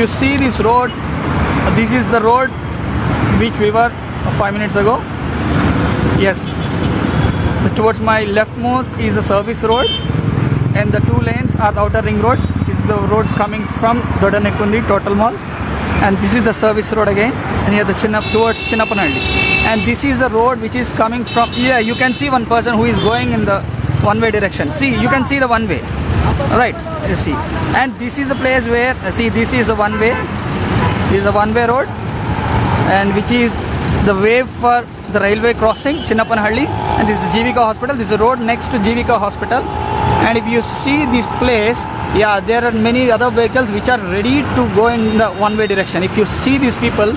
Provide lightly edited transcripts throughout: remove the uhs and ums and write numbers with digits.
you see this road, this is the road which we were 5 minutes ago. Yes, towards my leftmost is the service road, and the 2 lanes are the outer ring road. This is the road coming from Doddanekundi Total Mall, and this is the service road again, and here the towards Chinnapanalli. And this is the road which is coming from, yeah, you can see one person who is going in the one-way direction. See, you can see the one way, right? You see, and this is the place where, see, this is the one way. This is a one-way road, and which is the way for the railway crossing Chinnapanalli, and this is GVK Hospital. This is a road next to GVK Hospital. And if you see this place, yeah, there are many other vehicles which are ready to go in the one-way direction. If you see these people,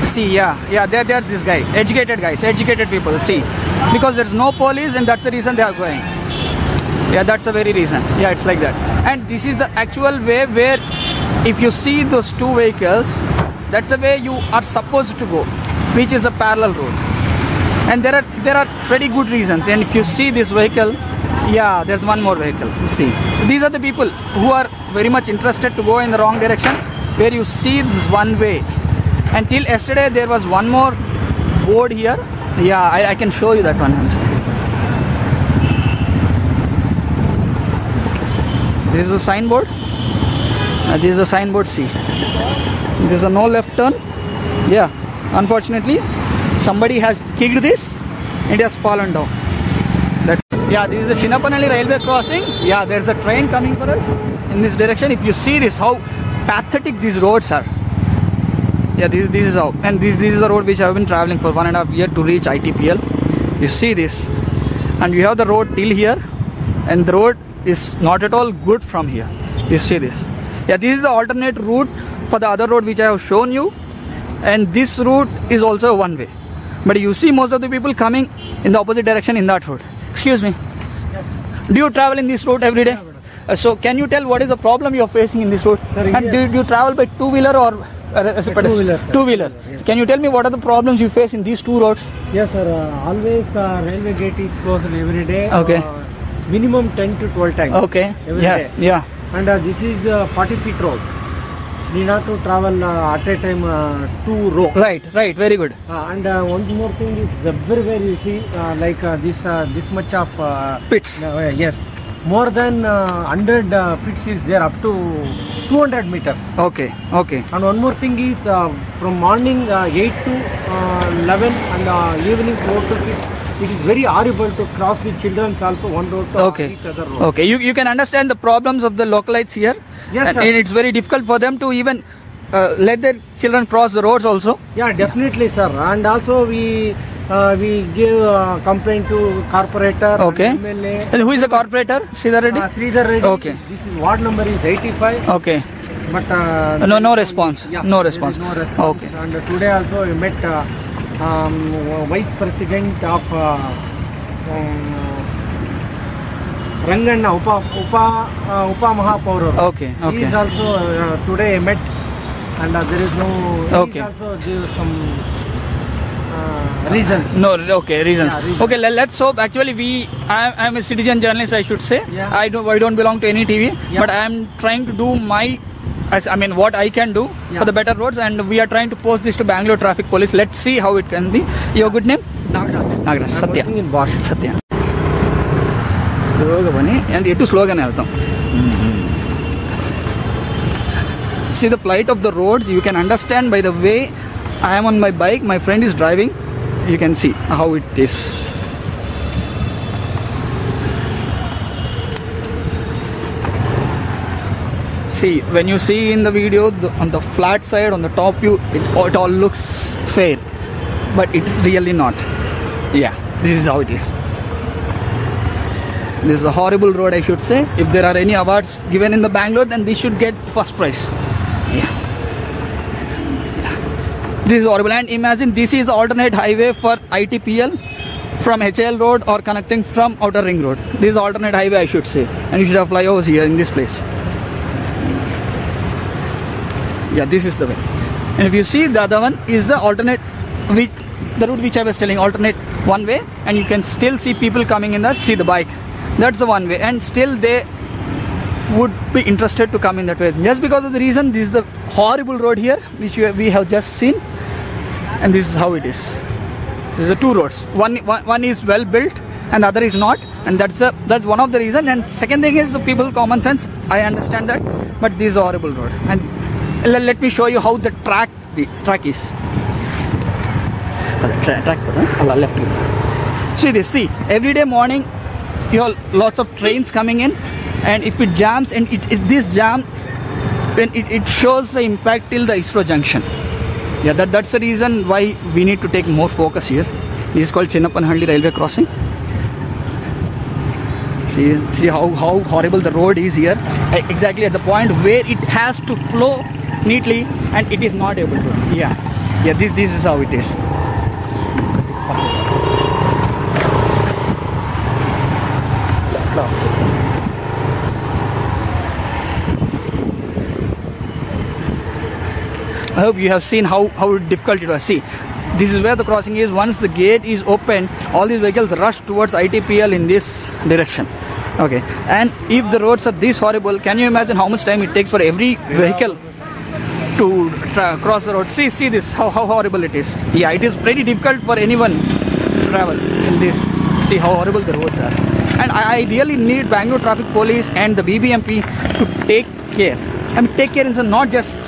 see, there's this guy, educated guys, educated people, see, because there's no police, and that's the reason they are going. Yeah, that's the very reason. Yeah, it's like that. And this is the actual way where, if you see those 2 vehicles, that's the way you are supposed to go, which is a parallel road. And there are pretty good reasons. And if you see this vehicle, yeah, there's one more vehicle. You see, these are the people who are very much interested to go in the wrong direction, where you see this one way. Until yesterday there was one more board here. Yeah, I can show you that one. This is a signboard. This is a signboard. See, this is a no left turn. Yeah, unfortunately somebody has kicked this and it has fallen down. Yeah, this is the Chinnapanalli railway crossing. Yeah, there's a train coming for us in this direction. If you see this, how pathetic these roads are. Yeah, this is how, and this is the road which I have been traveling for 1.5 years to reach ITPL. You see this, and we have the road till here, and the road is not at all good from here. You see this. Yeah, this is the alternate route for the other road which I have shown you, and this route is also one way. But you see most of the people coming in the opposite direction in that road. Excuse me. Yes. Do you travel in this road every day? So can you tell what is the problem you are facing in this road? Sir, and do you travel by two-wheeler or as a pedestrian? Two-wheeler. Yes. Can you tell me what are the problems you face in these 2 roads? Yes, sir. Always railway gate is closed every day. Okay. Minimum 10 to 12 times. Okay. Every day. Yeah. And this is 40 feet road. We have to travel at a time 2 row. Right. Very good. And one more thing is everywhere you see like this much of pits. Yes. More than 100 feet is there up to 200 meters. Okay. And one more thing is from morning 8 to 11 and evening 4 to 6, it is very horrible to cross the children also one road to each other road. Okay, you can understand the problems of the localites here. Yes, sir. And it's very difficult for them to even let their children cross the roads also. Yeah, definitely, sir. And also we give complaint to corporator. Okay. And MLA. And who is the corporator? Sridhar Reddy? Sridhar Reddy. Okay. This is ward number is 85. Okay. But no response. Yeah, No response. There is no response. Okay. And today also we met vice president of Ranganna Upa Mahapaur. Okay. He is also today met, and there is no. Okay. He also give some reasons. No, okay, reasons. Yeah, reasons. Okay, let's hope. Actually, I'm a citizen journalist, I should say. Yeah. I don't belong to any TV, Yeah. but I'm trying to do what I can do for the better roads, and we are trying to post this to Bangalore Traffic Police. Let's see how it can be. Your good name? Nagaraj. Satya. Working in Bosch. Satya. Slow bani, and it too slow gaane heltam. See the plight of the roads. You can understand by the way I am on my bike. My friend is driving. You can see how it is. See, when you see in the video on the flat side, on the top view, it all looks fair, but it's really not. Yeah, this is how it is. This is a horrible road, I should say. If there are any awards given in the Bangalore, then this should get first prize. Yeah. This is horrible. And imagine this is the alternate highway for ITPL from HL Road or connecting from Outer Ring Road. This is alternate highway, I should say. And you should have flyovers here in this place. Yeah, this is the way. And if you see, the other one is the alternate, the route which I was telling, alternate one way. And you can still see people coming in there. See the bike. That's the one way. And still they would be interested to come in that way. Just because of the reason, this is the horrible road here, which we have just seen, and this is how it is. These are two roads. One is well built, and the other is not, and that's one of the reasons. And second thing is the people common sense. I understand that, but this is a horrible road. And let me show you how the track is. Track left. See this. See, every day morning, you have lots of trains coming in, and if it jams, and this jam, when it shows the impact till the ISRO junction. Yeah, that's the reason why we need to take more focus here. This is called Chinnapanahalli railway crossing. See how horrible the road is here. Exactly at the point where it has to flow neatly, and it is not able to. Yeah. This is how it is. I hope you have seen how difficult it was. See, this is where the crossing is. Once the gate is open, all these vehicles rush towards ITPL in this direction. Okay, and if the roads are this horrible, can you imagine how much time it takes for every vehicle to cross the road? See this, how horrible it is. Yeah, it is pretty difficult for anyone to travel in this. See how horrible the roads are. And I really need Bangalore Traffic Police and the BBMP to take care. I mean, take care is not just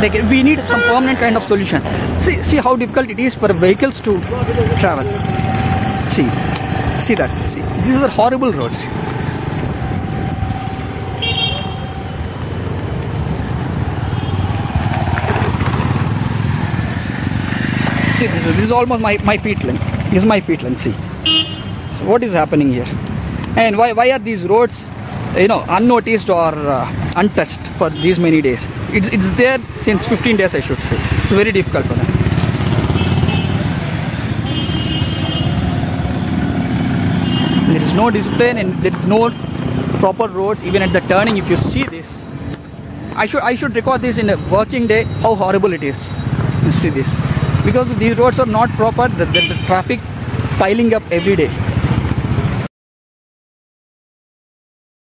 take care. We need some permanent kind of solution. See how difficult it is for vehicles to travel. See that. See, these are horrible roads. See, this is almost my feet length. This is my feet length. See, so what is happening here? And why are these roads, unnoticed or untouched for these many days? It's there since 15 days, I should say. It's very difficult for them. There is no discipline, and there is no proper roads even at the turning. If you see this, I should record this in a working day, how horrible it is. You see this, because these roads are not proper. There's a traffic piling up every day.